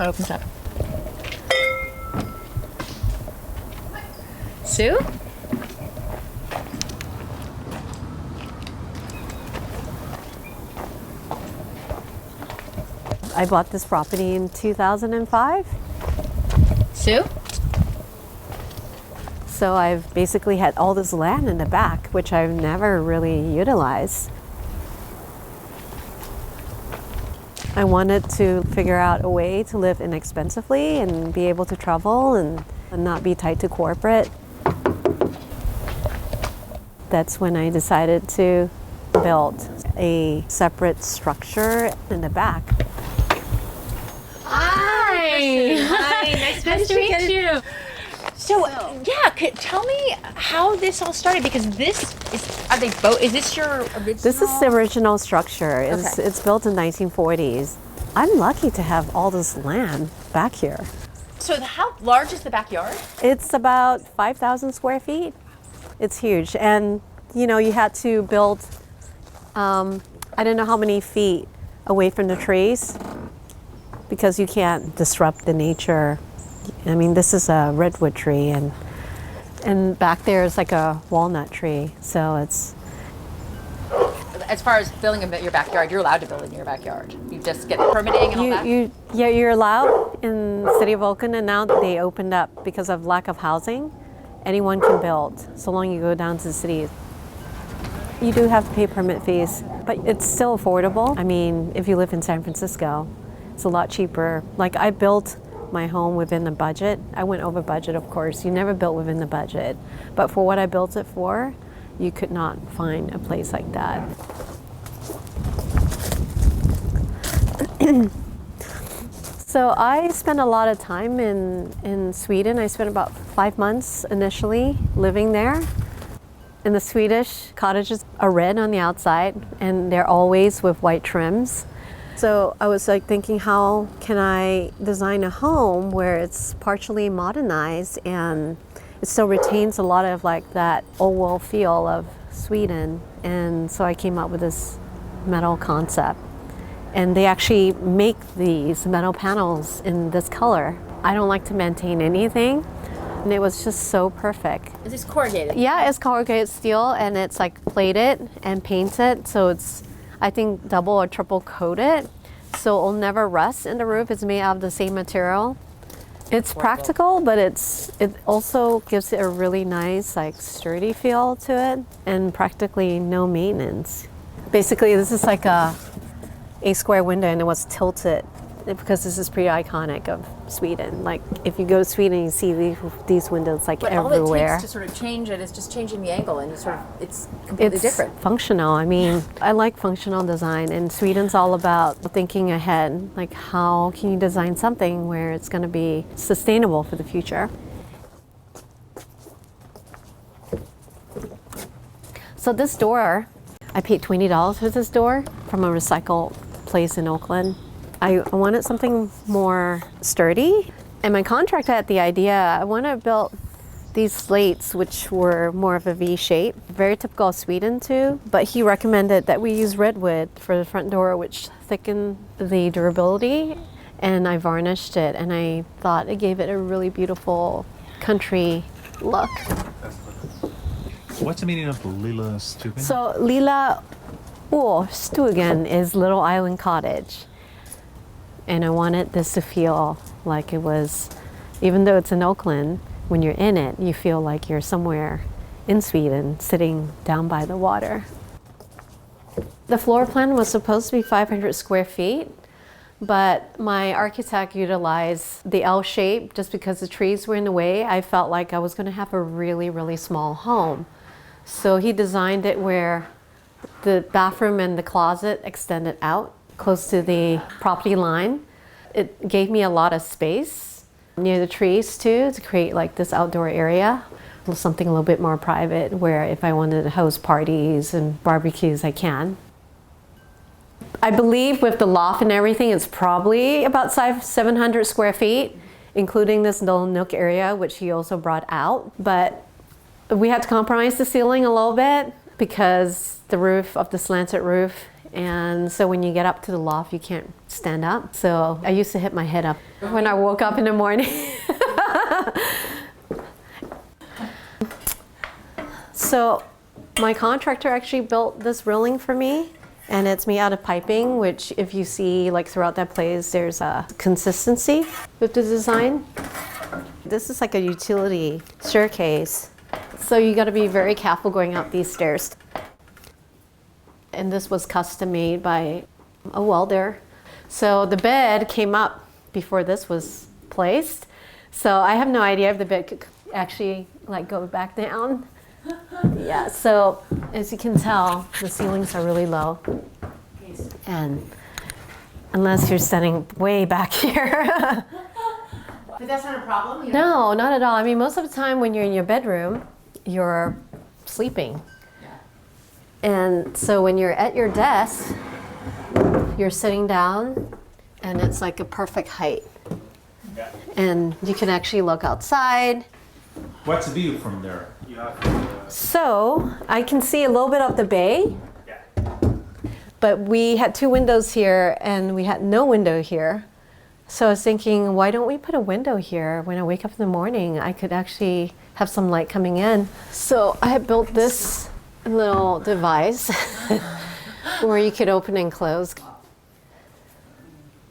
it opens up. Sue? I bought this property in 2005. Sue? So I've basically had all this land in the back, which I've never really utilized. I wanted to figure out a way to live inexpensively and be able to travel and not be tied to corporate. That's when I decided to build a separate structure in the back. Hi! Hi, nice to meet you. So, yeah, tell me how this all started, because this is this your original? This is the original structure. Okay. It's built in 1940s. I'm lucky to have all this land back here. So how large is the backyard? It's about 5,000 square feet. It's huge. And, you know, you had to build, I don't know how many feet away from the trees, because you can't disrupt the nature. I mean, this is a redwood tree, and back there is like a walnut tree. So it's... As far as building in your backyard, you're allowed to build in your backyard. You just get permitting and all that? Yeah, you're allowed in the city of Oakland, and now they opened up because of lack of housing. Anyone can build, so long you go down to the city. You do have to pay permit fees, but it's still affordable. I mean, if you live in San Francisco, it's a lot cheaper. Like, I built my home within the budget. I went over budget, of course. You never built within the budget. But for what I built it for, you could not find a place like that. So I spent a lot of time in Sweden. I spent about 5 months initially living there. And the Swedish cottages are red on the outside, and they're always with white trims. So I was like thinking, how can I design a home where it's partially modernized and it still retains a lot of like that old world feel of Sweden? And so I came up with this metal concept. And they actually make these metal panels in this color. I don't like to maintain anything, and it was just so perfect. Is this corrugated? Yeah, it's corrugated steel, and it's like plated and painted, so it's, I think, double or triple coated, so it'll never rust in the roof. It's made out of the same material. It's practical, but it also gives it a really nice, like, sturdy feel to it, and practically no maintenance. Basically, this is like a square window, and it was tilted because this is pretty iconic of Sweden. Like, if you go to Sweden, you see these windows like everywhere. All it takes to sort of change it is just changing the angle, and it's completely different. Functional. I mean, I like functional design, and Sweden's all about thinking ahead. Like, how can you design something where it's going to be sustainable for the future? So this door, I paid $20 for this door from a recycled place in Oakland. I wanted something more sturdy, and my contractor had the idea, I want to build these slates which were more of a V shape, very typical of Sweden too, but he recommended that we use redwood for the front door, which thickened the durability, and I varnished it, and I thought it gave it a really beautiful country look. What's the meaning of Lilla Stugan? So Lilla Stugan is Little Island Cottage. And I wanted this to feel like it was, even though it's in Oakland, when you're in it, you feel like you're somewhere in Sweden, sitting down by the water. The floor plan was supposed to be 500 square feet, but my architect utilized the L shape just because the trees were in the way. I felt like I was going to have a really, really small home. So he designed it where the bathroom and the closet extended out close to the property line. It gave me a lot of space near the trees too, to create like this outdoor area, something a little bit more private, where if I wanted to host parties and barbecues, I can. I believe with the loft and everything, it's probably about 700 square feet, including this little nook area, which he also brought out. But we had to compromise the ceiling a little bit because the roof of the slanted roof And so when you get up to the loft, you can't stand up. So I used to hit my head up when I woke up in the morning. So my contractor actually built this railing for me, and it's made out of piping, which if you see like throughout that place, there's a consistency with the design. This is like a utility staircase. So you got to be very careful going up these stairs. And this was custom made by a welder. So the bed came up before this was placed. So I have no idea if the bed could actually like go back down. Yeah, so as you can tell, the ceilings are really low. And unless you're standing way back here. But that's not a problem? No, not at all. I mean, most of the time when you're in your bedroom, you're sleeping. And so when you're at your desk, you're sitting down and it's like a perfect height. Yeah. And you can actually look outside. What's the view from there? You have So I can see a little bit of the bay, yeah. but we had 2 windows here and we had no window here. So I was thinking, why don't we put a window here? When I wake up in the morning, I could actually have some light coming in. So I had built this little device where you could open and close.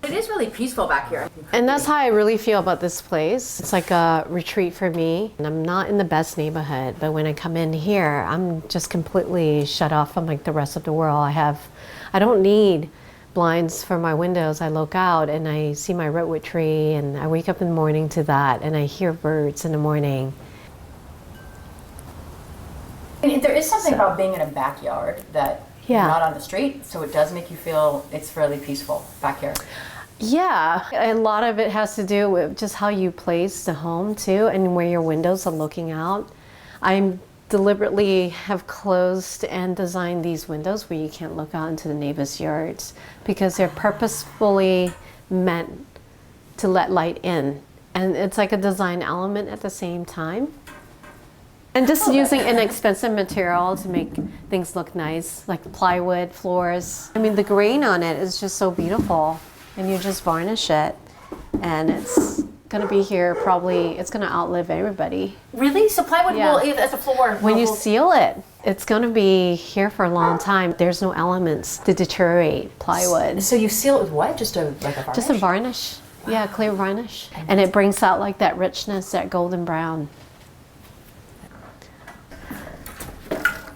It is really peaceful back here. And that's how I really feel about this place. It's like a retreat for me. And I'm not in the best neighborhood, but when I come in here, I'm just completely shut off from like the rest of the world. I don't need blinds for my windows. I look out and I see my redwood tree and I wake up in the morning to that and I hear birds in the morning. And there is something about being in a backyard that you're not on the street, so it does make you feel it's fairly peaceful back here. Yeah, a lot of it has to do with just how you place the home too and where your windows are looking out. I deliberately have closed and designed these windows where you can't look out into the neighbors' yards because they're purposefully meant to let light in. And it's like a design element at the same time. And just using inexpensive material to make things look nice, like plywood floors. I mean, the grain on it is just so beautiful. And you just varnish it. And it's going to be here probably, it's going to outlive everybody. Really? So plywood will, as a floor? When you seal it, it's going to be here for a long time. There's no elements to deteriorate plywood. So you seal it with what? Just a varnish? Just a varnish. Wow. Yeah, clear varnish. And it brings out like that richness, that golden brown.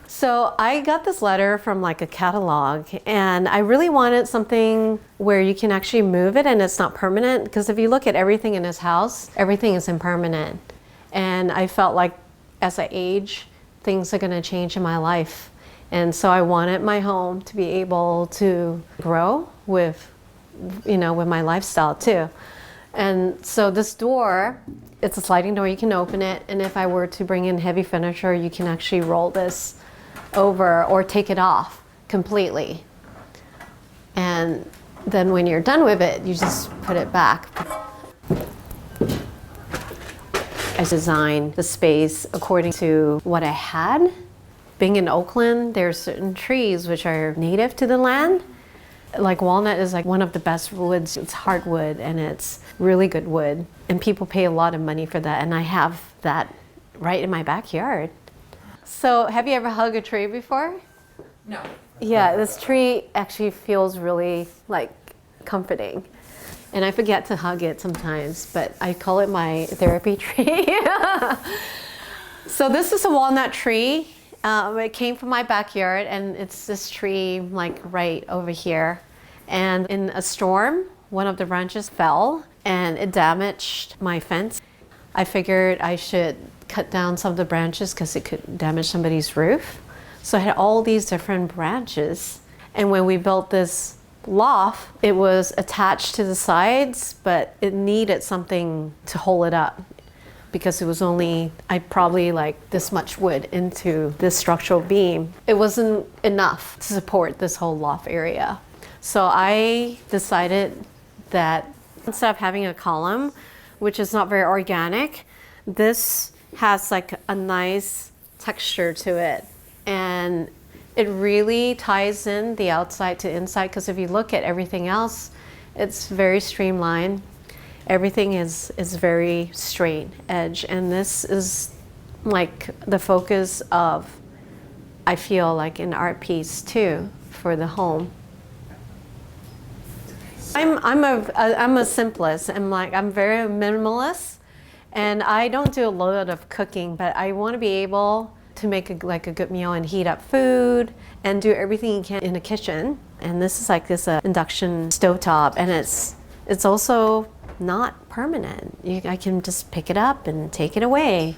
So I got this letter from like a catalog and I really wanted something where you can actually move it and it's not permanent, because if you look at everything in this house, everything is impermanent. And I felt like as I age, things are going to change in my life. And so I wanted my home to be able to grow with, with my lifestyle too. And so this door, it's a sliding door, you can open it. And if I were to bring in heavy furniture, you can actually roll this over or take it off completely. And then when you're done with it, you just put it back. I designed the space according to what I had. Being in Oakland, there's certain trees which are native to the land. Like walnut is like one of the best woods. It's hardwood and it's really good wood. And people pay a lot of money for that. And I have that right in my backyard. So have you ever hugged a tree before? No. Yeah, this tree actually feels really like comforting. And I forget to hug it sometimes, but I call it my therapy tree. So this is a walnut tree. It came from my backyard and it's this tree like right over here. And in a storm, one of the branches fell and it damaged my fence. I figured I should cut down some of the branches because it could damage somebody's roof. So I had all these different branches. And when we built this loft, it was attached to the sides, but it needed something to hold it up because it was only, I probably like this much wood into this structural beam. It wasn't enough to support this whole loft area. So I decided that instead of having a column, which is not very organic, this has like a nice texture to it. And It really ties in the outside to inside, because if you look at everything else, it's very streamlined. Everything is very straight edge, and this is like the focus of, I feel like, an art piece too for the home. I'm a simplist. I'm very minimalist, and I don't do a lot of cooking, but I want to be able to make a good meal and heat up food and do everything you can in the kitchen. And this is like this induction stovetop, and it's also not permanent. I can just pick it up and take it away.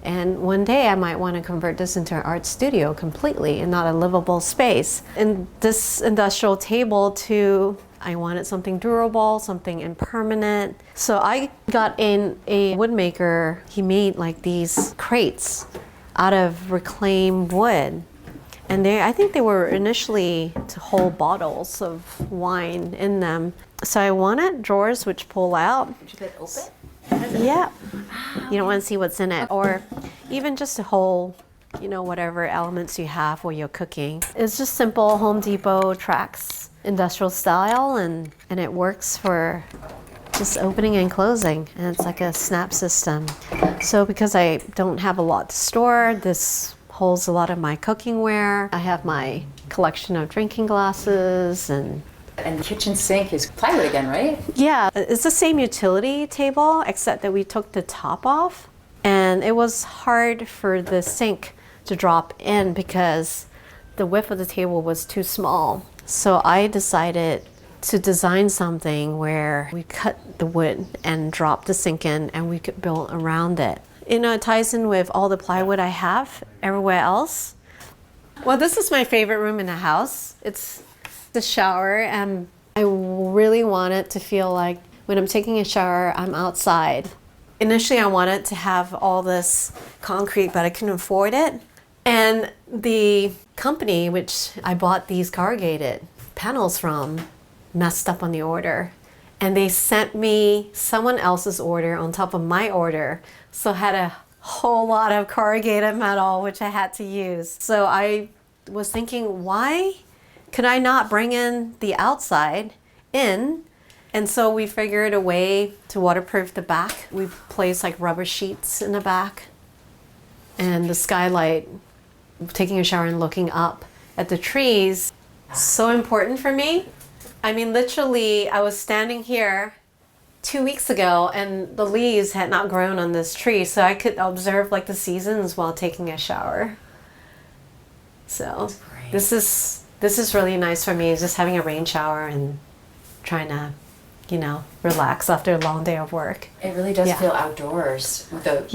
And one day I might want to convert this into an art studio completely and not a livable space. And this industrial table too, I wanted something durable, something impermanent. So I got in a wood maker. He made like these crates out of reclaimed wood. And I think they were initially to hold bottles of wine in them. So I wanted drawers which pull out. Did you get it open? Yeah. Wow. You don't want to see what's in it. Or even just to hold, whatever elements you have while you're cooking. It's just simple Home Depot Trax industrial style, and it works for just opening and closing. And it's like a snap system. So because I don't have a lot to store, this holds a lot of my cooking ware. I have my collection of drinking glasses and the kitchen sink is plywood again, right? Yeah, it's the same utility table, except that we took the top off. And it was hard for the sink to drop in because the width of the table was too small. So I decided to design something where we cut the wood and drop the sink in, and we could build around it. It ties in with all the plywood I have everywhere else. Well, this is my favorite room in the house. It's the shower, and I really want it to feel like when I'm taking a shower, I'm outside. Initially, I wanted to have all this concrete, but I couldn't afford it. And the company which I bought these corrugated panels from messed up on the order. And they sent me someone else's order on top of my order. So I had a whole lot of corrugated metal, which I had to use. So I was thinking, why could I not bring in the outside in? And so we figured a way to waterproof the back. We placed like rubber sheets in the back, and the skylight, taking a shower and looking up at the trees, so important for me. I mean, literally, I was standing here 2 weeks ago and the leaves had not grown on this tree, so I could observe like the seasons while taking a shower. So this is really nice for me, just having a rain shower and trying to, relax after a long day of work. It really does feel outdoors with the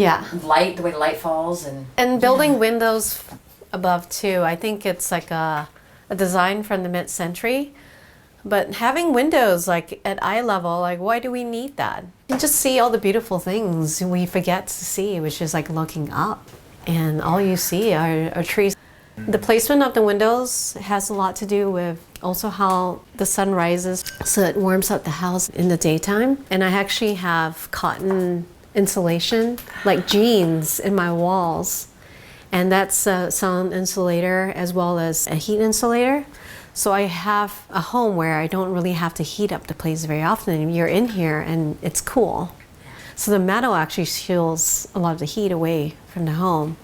light, the way the light falls. And building windows above too. I think it's like a design from the mid-century. But having windows like at eye level, like why do we need that? You just see all the beautiful things we forget to see, which is like looking up. And all you see are trees. The placement of the windows has a lot to do with also how the sun rises, so it warms up the house in the daytime. And I actually have cotton insulation, like jeans, in my walls. And that's a sound insulator as well as a heat insulator. So I have a home where I don't really have to heat up the place very often. You're in here and it's cool. So the metal actually shields a lot of the heat away from the home,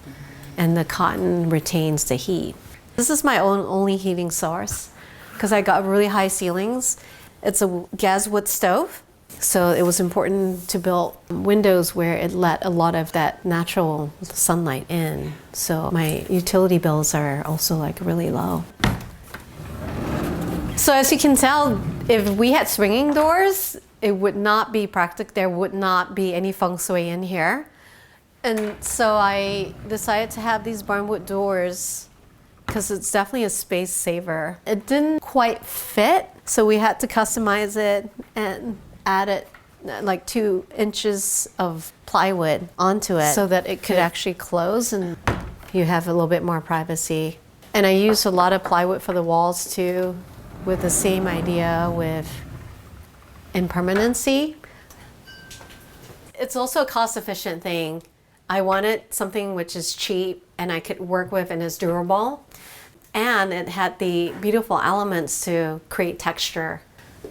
and the cotton retains the heat. This is my only heating source because I got really high ceilings. It's a gas wood stove, so it was important to build windows where it let a lot of that natural sunlight in. So my utility bills are also like really low. So as you can tell, if we had swinging doors, it would not be practical. There would not be any feng shui in here. And so I decided to have these barnwood doors because it's definitely a space saver. It didn't quite fit, so we had to customize it and added like 2 inches of plywood onto it so that it could actually close and you have a little bit more privacy. And I used a lot of plywood for the walls too, with the same idea with impermanency. It's also a cost-efficient thing. I wanted something which is cheap and I could work with and is durable. And it had the beautiful elements to create texture.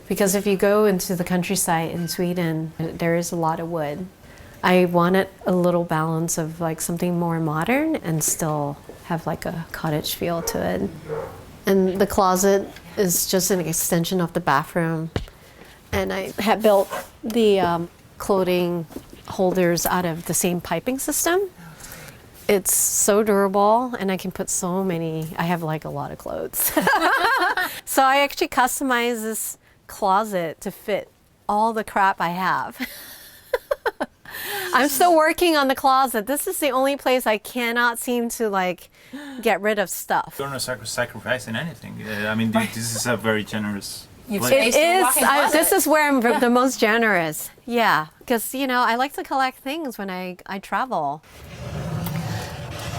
Because if you go into the countryside in Sweden, there is a lot of wood. I wanted a little balance of like something more modern and still have like a cottage feel to it. And the closet is just an extension of the bathroom. And I had built the clothing holders out of the same piping system. It's so durable, and I can put so many. I have like a lot of clothes. So I actually customized this closet to fit all the crap I have. I'm still working on the closet. This is the only place I cannot seem to like get rid of stuff. You're not sacrificing anything. I mean, this is a very generous place. It is. This is where I'm the most generous. Yeah, because you know I like to collect things when I travel.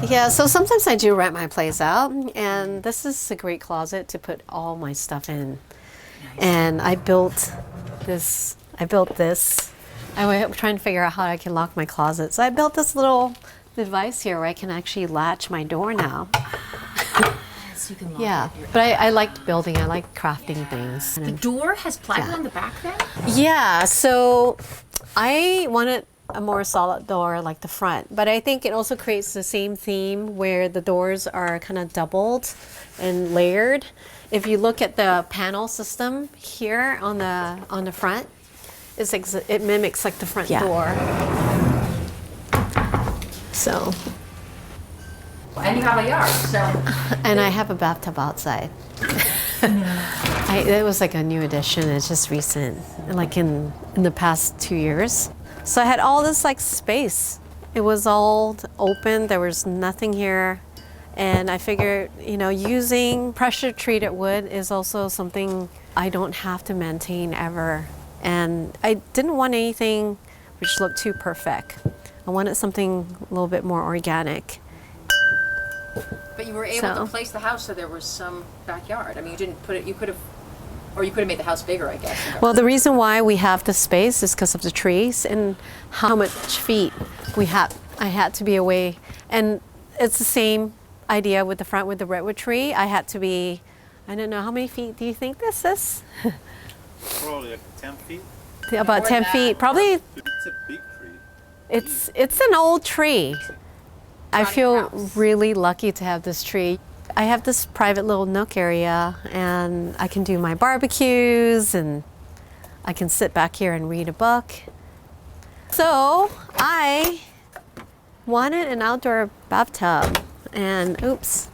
Yeah, so sometimes I do rent my place out, and this is a great closet to put all my stuff in. Nice. And I built this. I'm trying to figure out how I can lock my closet. So I built this little device here where I can actually latch my door now. So you can lock Yeah, it. but I liked building. I like crafting things. The door has plywood on the back then? Yeah, so I wanted a more solid door like the front, but I think it also creates the same theme where the doors are kind of doubled and layered. If you look at the panel system here on the front, it mimics like the front door. So. And you have a yard, so. And I have a bathtub outside. It was like a new addition. It's just recent, like in the past 2 years. So I had all this like space. It was all open. There was nothing here. And I figured, you know, using pressure treated wood is also something I don't have to maintain ever. And I didn't want anything which looked too perfect. I wanted something a little bit more organic. But you were able to place the house so there was some backyard. I mean, you didn't put it, you could have made the house bigger, I guess. Well, the reason why we have the space is because of the trees and how much feet I had to be away. And it's the same idea with the front with the redwood tree. I had to be, I don't know, how many feet do you think this is? Probably like 10 feet. About 10 feet, probably. It's a big tree. It's an old tree. I feel house. really lucky to have this tree. I have this private little nook area, and I can do my barbecues, and I can sit back here and read a book. So I wanted an outdoor bathtub, and oops.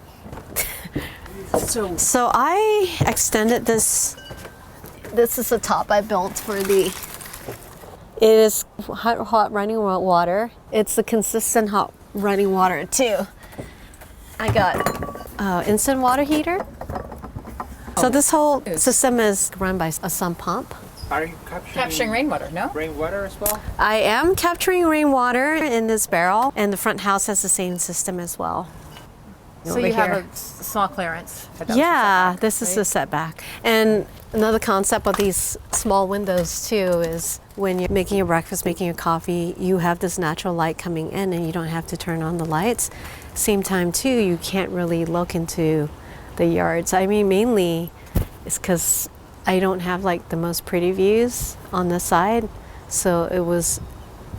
So I extended this. This is the top I built for the. It is hot running water. It's a consistent hot running water too. I got instant water heater. So this whole system is run by a sump pump. Are you Capturing rainwater, no? rainwater as well? I am capturing rainwater in this barrel, and the front house has the same system as well. So Over you have here. a small clearance. Yeah, this is the setback. And another concept of these small windows too is when you're making your breakfast, making your coffee, you have this natural light coming in and you don't have to turn on the lights. Same time too, you can't really look into the yards. I mean, mainly it's because I don't have like the most pretty views on the side. So it was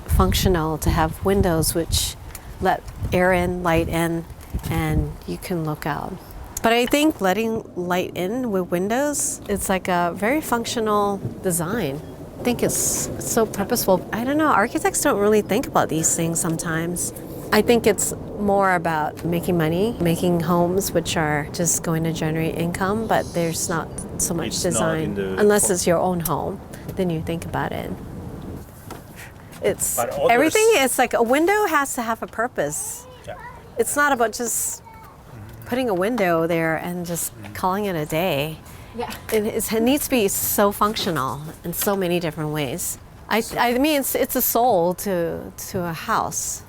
functional to have windows which let air in, light in, and you can look out. But I think letting light in with windows, it's like a very functional design. I think it's so purposeful. I don't know, architects don't really think about these things sometimes. I think it's more about making money, making homes which are just going to generate income, but there's not so much design. Unless it's your own home, then you think about it. It's everything is like a window has to have a purpose. Yeah. It's not about just putting a window there and just calling it a day. Yeah. It needs to be so functional in so many different ways. I mean, it's a soul to a house.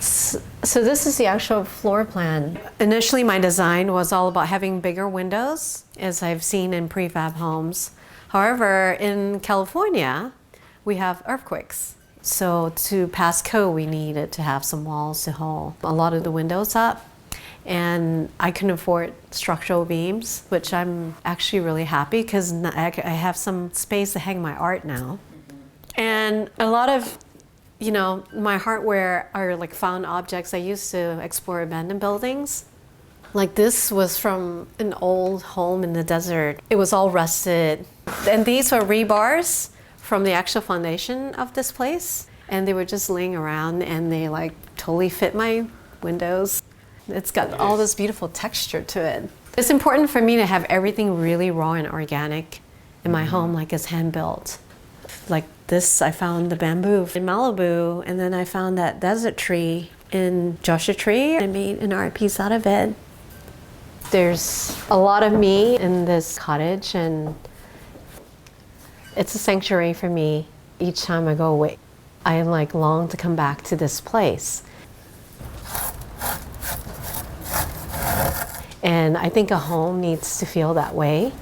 So this is the actual floor plan. Initially, my design was all about having bigger windows, as I've seen in prefab homes. However, in California, we have earthquakes. So to pass code, we needed to have some walls to hold a lot of the windows up. And I can afford structural beams, which I'm actually really happy because I have some space to hang my art now. And a lot of, my hardware are like found objects. I used to explore abandoned buildings. Like this was from an old home in the desert. It was all rusted. And these were rebars from the actual foundation of this place. And they were just laying around and they like totally fit my windows. It's got all this beautiful texture to it. It's important for me to have everything really raw and organic in my home, like it's hand-built. Like this, I found the bamboo in Malibu, and then I found that desert tree in Joshua Tree. I made an art piece out of it. There's a lot of me in this cottage, and it's a sanctuary for me. Each time I go away, I like long to come back to this place. And I think a home needs to feel that way.